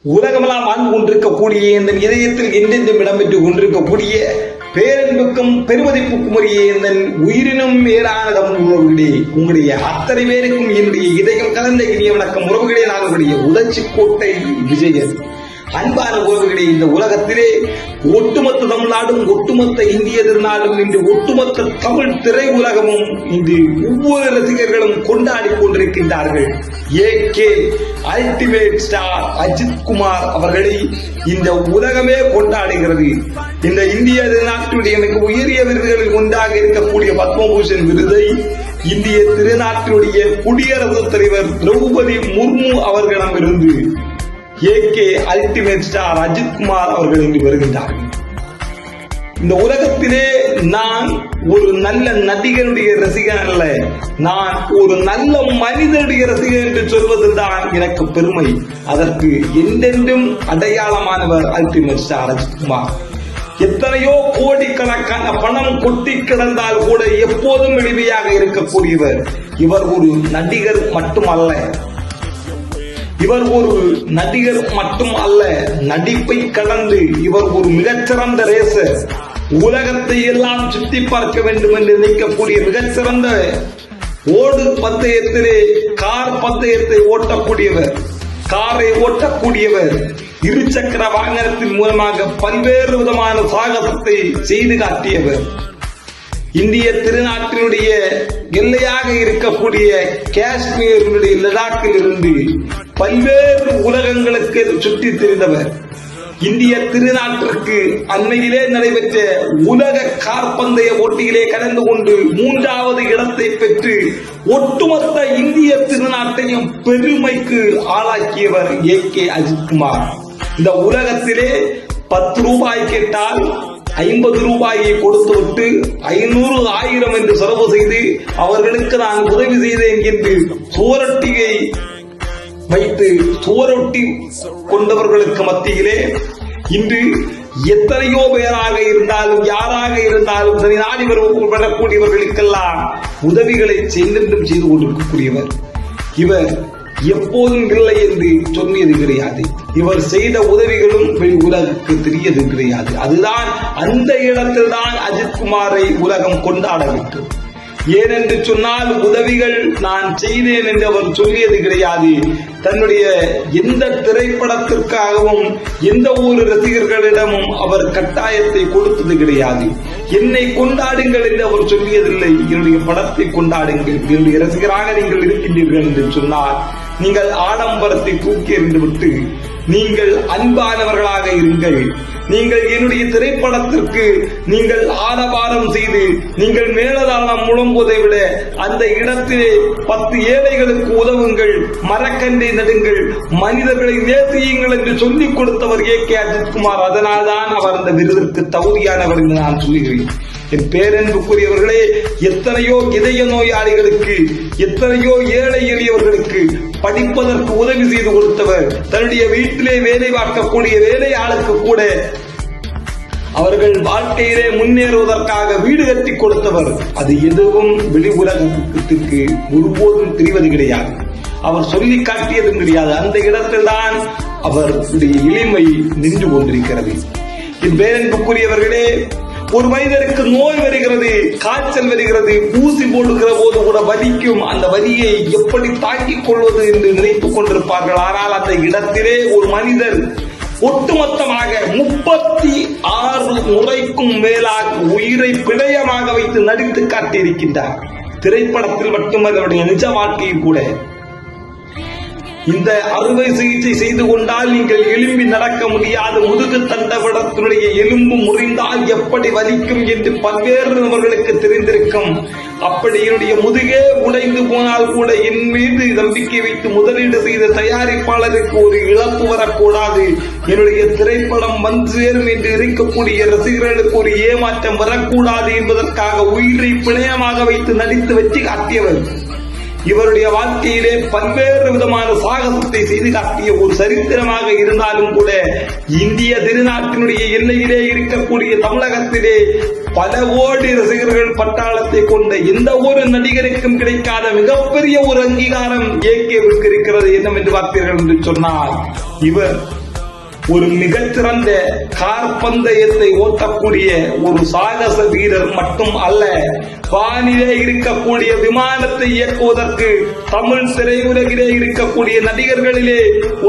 உலகமெல்லாம் வாழ்ந்து கொண்டிருக்கக்கூடிய இந்த இதயத்தில் எந்தெந்தும் இடம்பெற்றுக் கொண்டிருக்கக்கூடிய பேரன்புக்கும் பெருமதிப்புக்கும் உரிய இந்த உயிரினும் மேலான உறவுகளே, உங்களுடைய அத்தனை பேருக்கும் என்னுடைய இதயம் கலந்த இனிய வணக்கம். உறவுகளே, நாங்களுடைய உதச்சிக்கோட்டை விஜயன். அன்பான உறவுகளே, இந்த உலகத்திலே ஒட்டுமொத்த தமிழ்நாடும் ஒட்டுமொத்த இந்திய திருநாடும் இன்று ஒட்டுமொத்த தமிழ் திரை உலகமும் இன்று ஒவ்வொரு ரசிகர்களும் கொண்டாடி கொண்டிருக்கின்றார்கள். AK ultimate star Ajith Kumar அவர்களை இந்த உலகமே கொண்டாடுகிறது. இந்த இந்திய திருநாட்டினுடைய மிக உயரிய விருதுகளில் ஒன்றாக இருக்கக்கூடிய பத்மபூஷன் விருதை இந்திய திருநாட்டினுடைய குடியரசுத் தலைவர் திரௌபதி முர்மு அவர்களிடமிருந்து AK ultimate star Ajith Kumar அவர்கள் இங்கு வருகின்றார்கள். இந்த உலகத்திலே நான் ஒரு நல்ல நடிகருடைய ரசிகன் அல்ல, நான் ஒரு நல்ல மனிதனுடைய ரசிகன் என்று சொல்வதுதான் எனக்கு பெருமை. அதற்கு என்றென்றும் அடையாளமானவர் அல்டிமேட் ஸ்டார் அஜித் குமார். எத்தனையோ கோடிக்கணக்கான பணம் கொட்டி கிடந்தால் கூட எப்போதும் எளிமையாக இருக்கக்கூடியவர். இவர் ஒரு நடிகர் மட்டுமல்ல, இவர் ஒரு நடிகர் மட்டும் அல்ல, நடிப்பை கடந்து இவர் ஒரு மிகச்சிறந்த ரேசர். உலகத்தை எல்லாம் சுற்றி பார்க்க வேண்டும் என்று நினைக்கக்கூடிய மிகச்சிறந்த ஓடு பந்தயத்திலே கார் பந்தயத்தை ஓட்டக்கூடியவர், காரை ஓட்டக்கூடியவர், இருசக்கர வாகனத்தின் மூலமாக பல்வேறு விதமான சாகசத்தை செய்து காட்டியவர். இந்திய திருநாட்டினுடைய எல்லையாக இருக்கக்கூடிய காஷ்மீரினுடைய லடாக்கில் இருந்து பல்வேறு உலகங்களுக்கு சுற்றி திரிந்தவர். இந்திய திருநாட்டிற்கு அண்மையிலே நடைபெற்ற உலக கார்பந்தய போட்டியிலே கலந்து கொண்டு 3வது இடத்தை பெற்று ஒட்டுமொத்த இந்திய திருநாட்டையும் பெருமைக்கு ஆளாக்கியவர் ஏகே அஜித் குமார். இந்த உலகத்திலே 10 ரூபாய் கேட்டால் 50 ரூபாயை கொடுத்துவிட்டு 500, 1000 என்று செலவு செய்து அவர்களுக்கு நான் உதவி செய்தேன் என்று சுவரொட்டியை வைத்து சுவரொட்டி கொண்டவர்களுக்கு மத்தியிலே இன்று எத்தனையோ பேராக இருந்தாலும் யாராக இருந்தாலும் சரி நாடி வரக்கூடியவர்களுக்கெல்லாம் உதவிகளை செய்தென்றும் செய்து கொண்டிருக்கக்கூடியவர். இவர் எப்போதும் இல்லை என்று சொன்னது கிடையாது. இவர் செய்த உதவிகளும் வெளி உலகுக்கு தெரியது கிடையாது. அதுதான் அந்த இடத்தில் தான் அஜித் குமாரை உலகம் கொண்டாட வேண்டும். ஏனென்று சொன்னால் உதவிகள் நான் செய்தேன் என்று அவர் சொல்லியது கிடையாது. தன்னுடைய எந்த திரைப்படத்திற்காகவும் எந்த ஒரு ரசிகர்களிடமும் அவர் கட்டாயத்தை கொடுத்தது கிடையாது. என்னை கொண்டாடுங்கள் என்று அவர் சொல்லியதில்லை, என்னுடைய படத்தை கொண்டாடுங்கள், என்னுடைய ரசிகராக நீங்கள் இருக்கின்றீர்கள் என்று சொன்னார். நீங்கள் ஆடம்பரத்தை தூக்கி எறிந்துவிட்டு நீங்கள் அன்பானவர்களாக இருங்கள். நீங்கள் என்னுடைய திரைப்படத்திற்கு நீங்கள் ஆரவாரம் செய்து நீங்கள் மேலதாளம் முழங்குவதை விட அந்த இடத்திலே 10 ஏழைகளுக்கு உதவுங்கள், மரக்கன்றை நடுங்கள், மனிதர்களை நேசியுங்கள் என்று சொல்லிக் கொடுத்தவர் ஏகே அஜித் குமார். அதனால்தான் அவர் அந்த விருதிற்கு தகுதியானவர் என்று நான் சொல்லுகிறேன். என் பேரன்புக்குரியவர்களே, எத்தனையோ இதய நோயாளிகளுக்கு, எத்தனையோ ஏழை எளியவர்களுக்கு படிப்பதற்கு உதவி செய்து கொடுத்தவர். தன்னுடைய வீட்டிலே வேலை பார்க்கக்கூடிய வேலையாளுக்கு கூட அவர்கள் வாழ்க்கையிலே முன்னேறுவதற்காக வீடு கட்டி கொடுத்தவர். அது எதுவும் வெளி உலகத்திற்கு ஒருபோதும் தெரிவது கிடையாது. அவர் சொல்லி காட்டியதும் கிடையாது. அந்த இடத்தில் தான் அவருடைய எளிமை நின்று கொண்டிருக்கிறது. என் பேரன்புக்குரியவர்களே, ஒரு மனிதருக்கு நோய் வருகிறது, காய்ச்சல் வருகிறது, ஊசி போடுகிற போது கூட வலிக்கும். அந்த வலியை எப்படி தாங்கிக் கொள்வது என்று நினைத்துக் கொண்டிருப்பார்கள். ஆனால் அந்த இடத்திலே ஒரு மனிதர் ஒட்டுமொத்தமாக 36 முறைக்கும் மேலாக உயிரை பிணையமாக வைத்து நடித்து காட்டியிருக்கின்றார். திரைப்படத்தில் மட்டுமல்ல, அவருடைய நிஜ வாழ்க்கையில் கூட. இந்த அறுவை சிகிச்சை செய்து கொண்டால் நீங்கள் எலும்பி நடக்க முடியாது, முதுகு தண்டவடத்தினுடைய எலும்பு முறிந்தால் எப்படி வலிக்கும் என்று பல்வேறு நபர்களுக்கு தெரிந்திருக்கும். அப்படி என்னுடைய முதுகே உடைந்து போனால் கூட என் மீது நம்பிக்கை வைத்து முதலீடு செய்த தயாரிப்பாளருக்கு ஒரு இழப்பு வரக்கூடாது, என்னுடைய திரைப்படம் வந்து சேரும் என்று இருக்கக்கூடிய ரசிகர்களுக்கு ஒரு ஏமாற்றம் வரக்கூடாது என்பதற்காக உயிரை பிணையமாக வைத்து நடித்து வெற்றி காட்டியவர். இவருடைய வாழ்க்கையிலே பல்வேறு விதமான சாகசத்தை செய்து காட்டிய ஒரு சரித்திரமாக இருந்தாலும் கூட இந்திய திருநாட்டினுடைய எல்லையிலே இருக்கக்கூடிய தமிழகத்திலே பல கோடி ரசிகர்கள் பட்டாளத்தை கொண்ட எந்த ஒரு நடிகருக்கும் கிடைக்காத மிகப்பெரிய ஒரு அங்கீகாரம் ஏகேவுக்கு இருக்கிறது. என்னவென்று பார்த்தீர்கள் என்று சொன்னால், இவர் ஒரு மிகச்சிறந்த கார் பந்தயத்தை ஓட்டக்கூடிய ஒரு சாகச வீரர் மட்டும் அல்ல, வானிலே இருக்கக்கூடிய விமானத்தை இயக்குவதற்கு தமிழ் திரையுலகிலே இருக்கக்கூடிய நடிகர்களிலே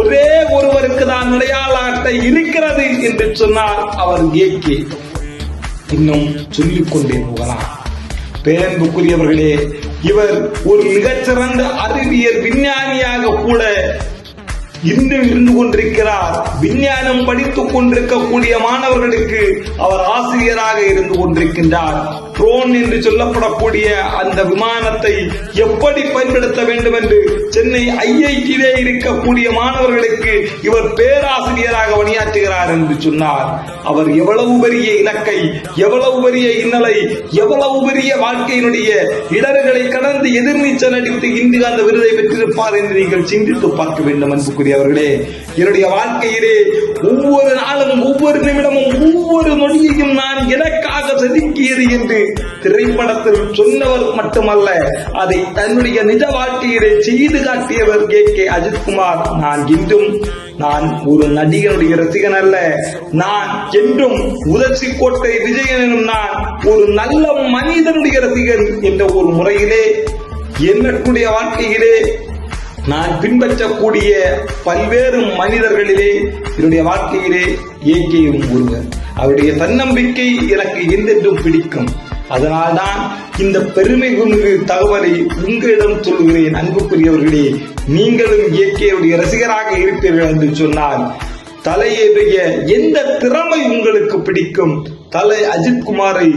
ஒரே ஒருவருக்கு தான் அடையாள அட்டை இருக்கிறது என்று சொன்னால் அவர் ஏகே. இன்னும் சொல்லிக்கொண்டே போகலாம். பேரன்புக்குரியவர்களே, இவர் ஒரு மிகச்சிறந்த அறிவியல் விஞ்ஞானியாக கூட இன்று இருந்து கொண்டிருக்கிறார். விஞ்ஞானம் படித்துக் கொண்டிருக்கக்கூடிய மாணவர்களுக்கு அவர் ஆசிரியராக இருந்து கொண்டிருக்கின்றார். ட்ரோன் என்று சொல்லப்படக்கூடிய அந்த விமானத்தை எப்படி பயன்படுத்த வேண்டும் என்று சென்னை ஐஐடியிலே இருக்கக்கூடிய மாணவர்களுக்கு இவர் பேராசிரியராக பணியாற்றுகிறார் என்று சொன்னார். அவர் எவ்வளவு பெரிய இலக்கை, எவ்வளவு பெரிய இன்னலை, எவ்வளவு பெரிய வாழ்க்கையினுடைய இடர்களை கடந்து எதிர்நீச்சல் அடித்து இன்று அந்த விருதை பெற்றிருப்பார் என்று நீங்கள் சிந்தித்து பார்க்க வேண்டும். அன்புக்குரியவர்களே, என்னுடைய வாழ்க்கையிலே ஒவ்வொரு நாளும், ஒவ்வொரு நிமிடமும், ஒவ்வொரு நொடியையும் நான் எனக்காக செதுக்கியது என்று திரைப்படத்தில் சொன்னவர் மட்டுமல்ல, அதை தன்னுடைய நிஜ வாழ்க்கையிலே செய்து காட்டியவர் கே அஜித்குமார். நான் ஒரு நடிகனுடைய ரசிகன் அல்ல, நான் என்றும் உதச்சி கோட்டை விஜயன் எனும் நான் ஒரு நல்ல மனிதனுடைய ரசிகன் என்ற ஒரு முறையிலே என்னுடைய வாழ்க்கையிலே நான் பின்பற்றக்கூடிய பல்வேறு மனிதர்களிலே என்னுடைய வாழ்க்கையிலே ஏகேயும் ஒருவர். அவருடைய தன்னம்பிக்கை எனக்கு என்றென்றும் பிடிக்கும். அதனால்தான் இந்த பெருமை கொண்டு தகவலை உங்களிடம் சொல்கிறேன். அன்புக்குரியவர்களே, நீங்களும் ஏகேவுடைய ரசிகராக இருப்பீர்கள் என்று சொன்னால் தலையுடைய எந்த திறமை உங்களுக்கு பிடிக்கும், தலை அஜித்குமாரை